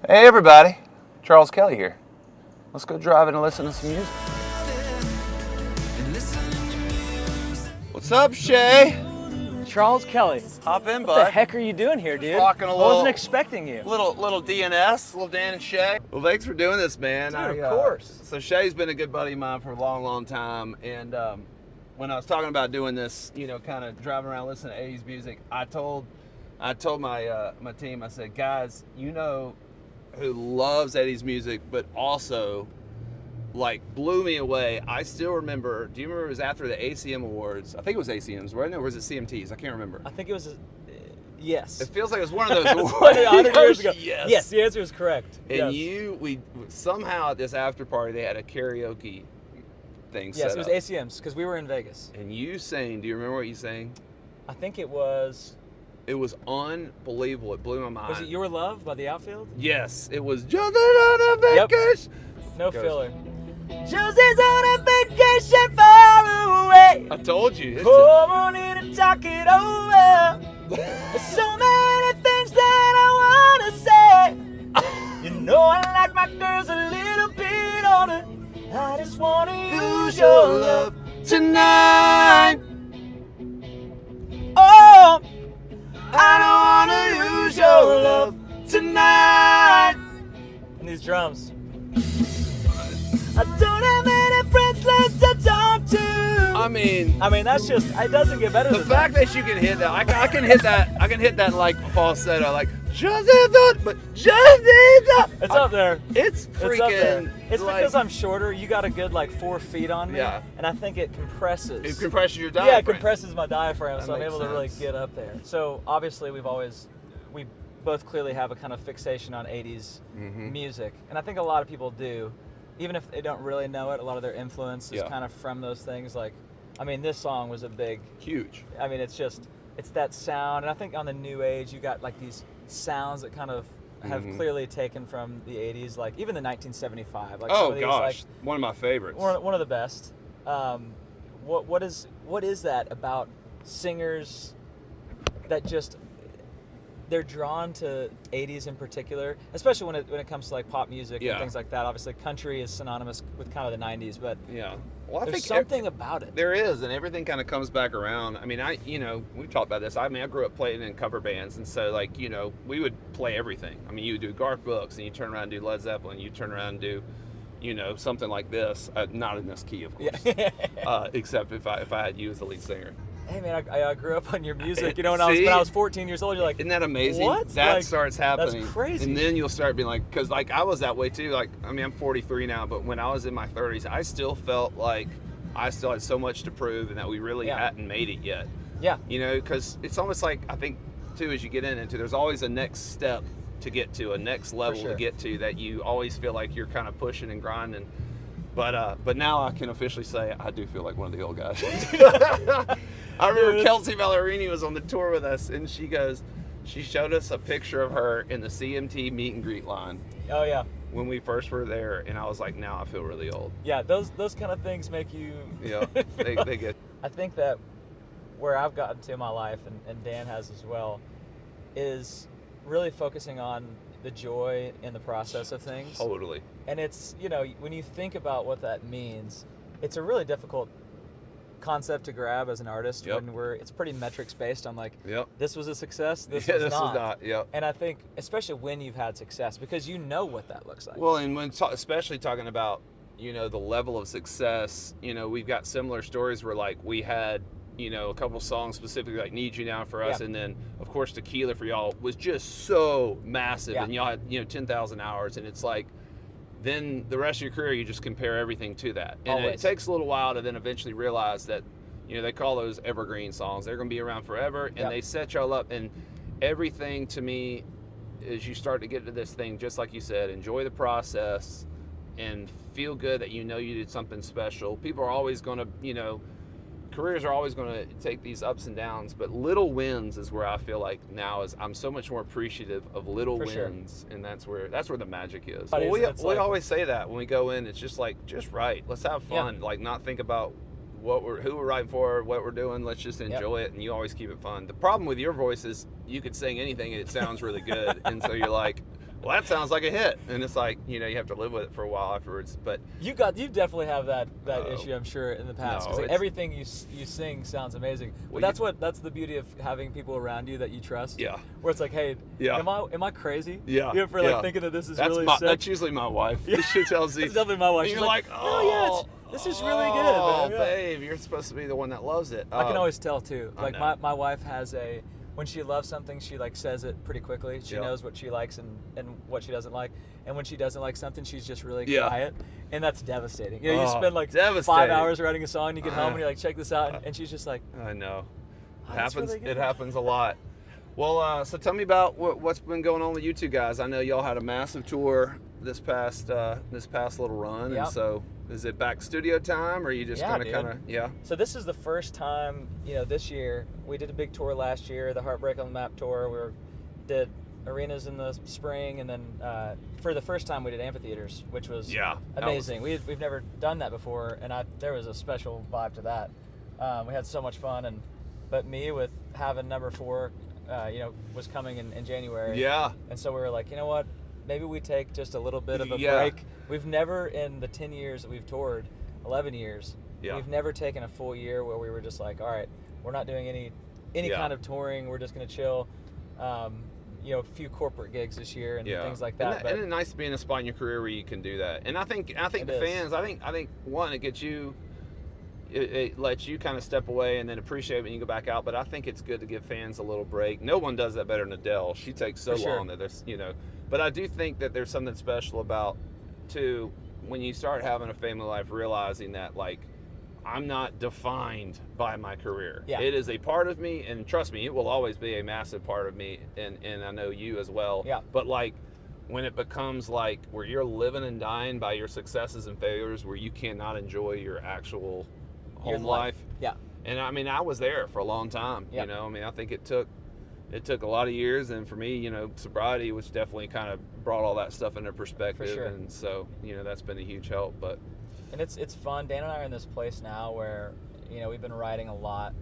Hey everybody, Charles Kelley here. Let's go driving and listen to some music. What's up, Shay? Charles Kelley. Hop in, bud. What the heck are you doing here, dude? Rocking a I little- wasn't expecting you. Little DNS, little Dan and Shay. Well, thanks for doing this, man. Dude, of course. So Shay's been a good buddy of mine for a long time, and when I was talking about doing this, kind of driving around listening to 80s music, I told my my team, I said, guys, who loves 80s music, but also blew me away. I still remember. Do you remember it was after the ACM Awards? I think it was ACMs, right? Or was it CMTs? I can't remember. I think it was, yes. It feels like it was one of those awards. 100 years ago. Yes. The answer is correct. And yes. we somehow at this after party they had a karaoke thing set Yes, up. it was ACMs because we were in Vegas. And you sang. Do you remember what you sang? I think it was. It was unbelievable. It blew my mind. Was it Your Love by the Outfield? Yes, it was Jumping on a Vacation. No Goes. filler. Josie's on a vacation far away. I told you. Come on in and talk it over. There's so many things that I wanna say. You know I like my girls a little bit older. I just wanna use your love tonight. Oh, I don't wanna use your love tonight. And these drums. I don't have any friends left to talk to. I mean, that's just, it doesn't get better the than fact that you can hit that, I can hit that like falsetto, like Joseph, but Joseph. It's up there. It's It's up there. freaking. It's because I'm shorter. You got a good 4 feet on me. Yeah. And I think it compresses. It compresses your diaphragm. Yeah, it compresses my diaphragm, so I'm makes able to really sense. get up there. So obviously we both clearly have a kind of fixation on 80s music. And I think a lot of people do. Even if they don't really know it, a lot of their influence is kind of from those things. This song was Huge. it's that sound. And I think on the new age, you got these sounds that kind of have clearly taken from the 80s, even the 1975. Oh gosh, one of my favorites. One of the best. What is that about singers that just they're drawn to 80s in particular, especially when it comes to pop music and things like that. Obviously, country is synonymous with kind of the 90s, but well, I there's think something about it. There is, and everything kind of comes back around. We've talked about this. I grew up playing in cover bands, and so we would play everything. You would do Garth Brooks, and you turn around and do Led Zeppelin. You turn around and do, something like this. Not in this key, of course. Except if I had you as the lead singer. Hey man, I grew up on your music. When I was 14 years old, you're like, isn't that amazing? What? That starts happening. That's crazy. And then you'll start being because I was that way too. I'm 43 now, but when I was in my 30s, I still felt like I still had so much to prove, and that we really hadn't made it yet. Yeah. Because it's almost I think too, as you get into, there's always a next step to get to, a next level to get to, that you always feel like you're kind of pushing and grinding. But now I can officially say I do feel like one of the old guys. I remember Kelsey Ballerini was on the tour with us, and she showed us a picture of her in the CMT meet and greet line. Oh yeah. When we first were there, and I was like, now I feel really old. Yeah, those kind of things make you. Yeah, they get. I think that where I've gotten to in my life, and Dan has as well, is really focusing on the joy in the process of things. Totally. And it's, when you think about what that means, it's a really difficult concept to grab as an artist when it's pretty metrics based on this was a success, this was not. And I think, especially when you've had success, because you know what that looks like. Well, and when especially talking about, the level of success, we've got similar stories where we had, a couple songs specifically like Need You Now for us, and then of course Tequila for y'all was just so massive, and y'all had 10,000 hours, and it's then the rest of your career you just compare everything to that, and it takes a little while to then eventually realize that they call those evergreen songs. They're going to be around forever, and they set y'all up, and everything to me is you start to get to this thing, just like you said, enjoy the process and feel good that you did something special. People are always going to careers are always going to take these ups and downs, but little wins is where I feel like now is I'm so much more appreciative of little wins, and that's where the magic is. Well, we always say that when we go in, it's just right. Let's have fun. Not think about who we're writing for, what we're doing. Let's just enjoy it, and you always keep it fun. The problem with your voice is you could sing anything and it sounds really good, and so you're like, well, that sounds like a hit. And it's like, you know, you have to live with it for a while afterwards. But You definitely have that issue, I'm sure, in the past. No, Because it's- everything you sing sounds amazing. But Well, that's the beauty of having people around you that you trust. Yeah. Where it's like, hey, Yeah. am I crazy? Yeah. You know, for like thinking that this is really sick. That's usually my wife. She tells you. It's definitely my wife. And She's you're like, oh yeah, this is really good. Oh, Man. Yeah. babe, you're supposed to be the one that loves it. I can always tell too. I Like know. my wife has when she loves something, she like says it pretty quickly. She Yeah. knows what she likes and what she doesn't like. And when she doesn't like something, she's just really Yeah. quiet. And that's devastating. You know, you Oh, spend like 5 devastating. hours writing a song, and you get home and you're like, check this out, and she's just like, I know. Oh, It that's happens. really good. It happens a lot. Well, so tell me about what's been going on with you two guys. I know y'all had a massive tour this past little run, Yep. and so is it back studio time, or are you just Yeah, kind of yeah? So this is the first time, you know, this year. We did a big tour last year, the Heartbreak on the Map tour. Did arenas in the spring, and then for the first time we did amphitheaters, which was Yeah, that amazing. We've never done that before, and there was a special vibe to that. We had so much fun, but me with having number 4, you know, was coming in January. Yeah. And so we were like, you know what? Maybe we take just a little bit of a Yeah. break. We've never, in the 10 years that we've toured, 11 years, Yeah. we've never taken a full year where we were just like, all right, we're not doing any Yeah. kind of touring. We're just going to chill. You know, a few corporate gigs this year and things like that. Isn't it nice to be in a spot in your career where you can do that? And I think It the is. fans, I think one, it gets you, it lets you kind of step away and then appreciate it when you go back out. But I think it's good to give fans a little break. No one does that better than Adele. She takes so For sure. long that there's, you know. But I do think that there's something special about, too, when you start having a family life, realizing that, like, I'm not defined by my career. Yeah. It is a part of me, and trust me, it will always be a massive part of me, and I know you as well. Yeah. But, like, when it becomes like where you're living and dying by your successes and failures, where you cannot enjoy your actual home life. Yeah. And I mean, I was there for a long time. Yep. You know, I mean, I think it took a lot of years, and for me, you know, sobriety, which definitely kind of brought all that stuff into perspective. For sure. And so, you know, that's been a huge help. But And it's fun. Dan and I are in this place now where, you know, we've been writing a lot,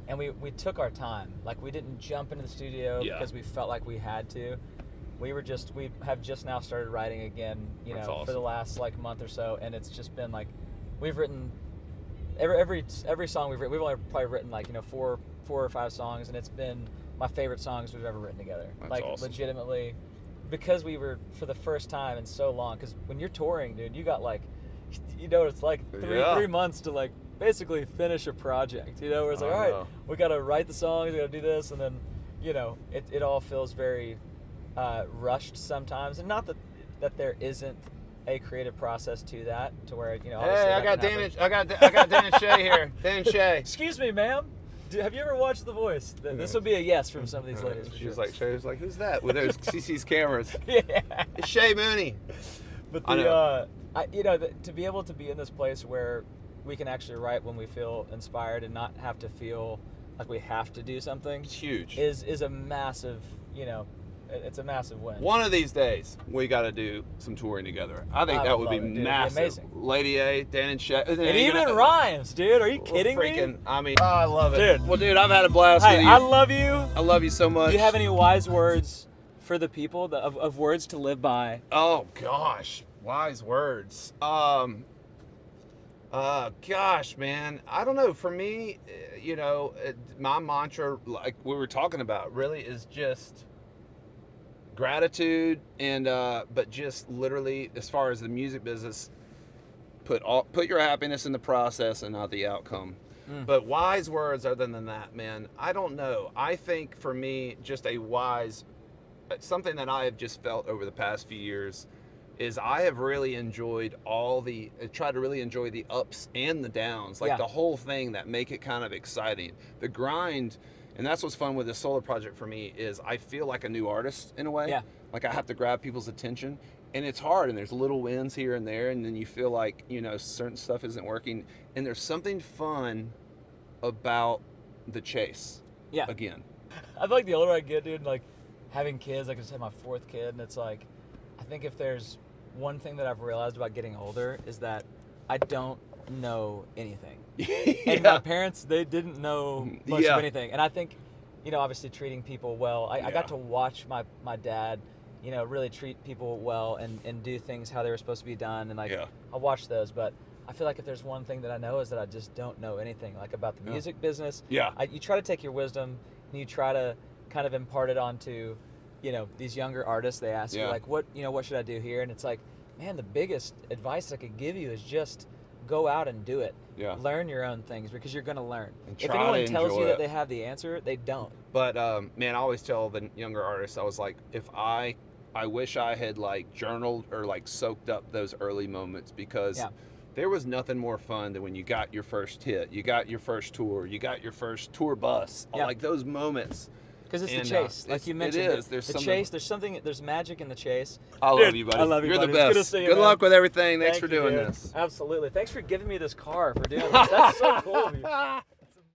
and we took our time. Like, we didn't jump into the studio Yeah. because we felt like we had to. We have just now started writing again, you That's know, awesome. for the last like month or so, and it's just been like, we've written every song we've written. We've only probably written like, you know, four or 5 songs, and it's been my favorite songs we've ever written together. That's like awesome. legitimately, because we were for the first time in so long. Because when you're touring, dude, you got like, you know, it's like Yeah. 3 months to like basically finish a project. You know, where it's like, I all right, know. we got to write the songs, we got to do this, and then, you know, it all feels very rushed sometimes. And not that there isn't a creative process to that, to where, you know. obviously hey, I that got can Dan happen. and I got Dan and Shay here. Dan and Shay. Excuse me, ma'am. Have you ever watched The Voice? This would be a yes from some of these ladies. for She was sure. like, Shay was like, who's that? With those CC's cameras. yeah. It's Shay Mooney. But I know. you know, to be able to be in this place where we can actually write when we feel inspired and not have to feel like we have to do something It's huge. is a massive, you know, it's a massive win. One of these days, we got to do some touring together. I think I that would would be love it, dude. It'd be massive. amazing. Lady A, Dan and Shay. It even rhymes, dude. Are you kidding freaking, me? I mean, oh, I love it. Dude. Well, dude, I've had a blast Hey, with you. I love you. I love you so much. Do you have any wise words for the people of words to live by? Oh gosh, wise words. Gosh, man, I don't know. For me, you know, my mantra, like we were talking about, really is just gratitude, and but just literally, as far as the music business, put your happiness in the process and not the outcome. But wise words, other than that, man, I don't know. I think for me, just something that I have just felt over the past few years is I have really enjoyed tried to really enjoy the ups and the downs, like Yeah. the whole thing that make it kind of exciting. The grind, and that's what's fun with this solo project for me, is I feel like a new artist in a way. Yeah. Like I have to grab people's attention, and it's hard, and there's little wins here and there, and then you feel like, you know, certain stuff isn't working, and there's something fun about the chase. Yeah. Again. I feel like the older I get, dude, like having kids, like I just had my 4th kid, and it's like, I think if there's one thing that I've realized about getting older is that I don't know anything. And my parents, they didn't know much Yeah. of anything. And I think, you know, obviously treating people well. I Yeah. got to watch my dad you know, really treat people well and do things how they were supposed to be done. And like, Yeah. I'll watch those, but I feel like if there's one thing that I know is that I just don't know anything like about the music business. Yeah. You try to take your wisdom and you try to kind of impart it onto, you know, these younger artists. They ask you like, what should I do here? And it's like, man, the biggest advice I could give you is just go out and do it. Yeah. Learn your own things because you're going to learn. And If try anyone to tells enjoy you that it. they have the answer, they don't. But man, I always tell the younger artists, I was like, if I wish I had like journaled or like soaked up those early moments, because there was nothing more fun than when you got your first hit, you got your first tour, you got your first tour bus, like those moments. Because it's the chase, like you mentioned. It is. The chase. There's magic in the chase. I love you, buddy. I love you, You're buddy. the It's good to best. see you, Good man. luck with everything. Thanks for Thank you, doing dude. this. Absolutely. Thanks for giving me this car for doing this. That's so cool of you.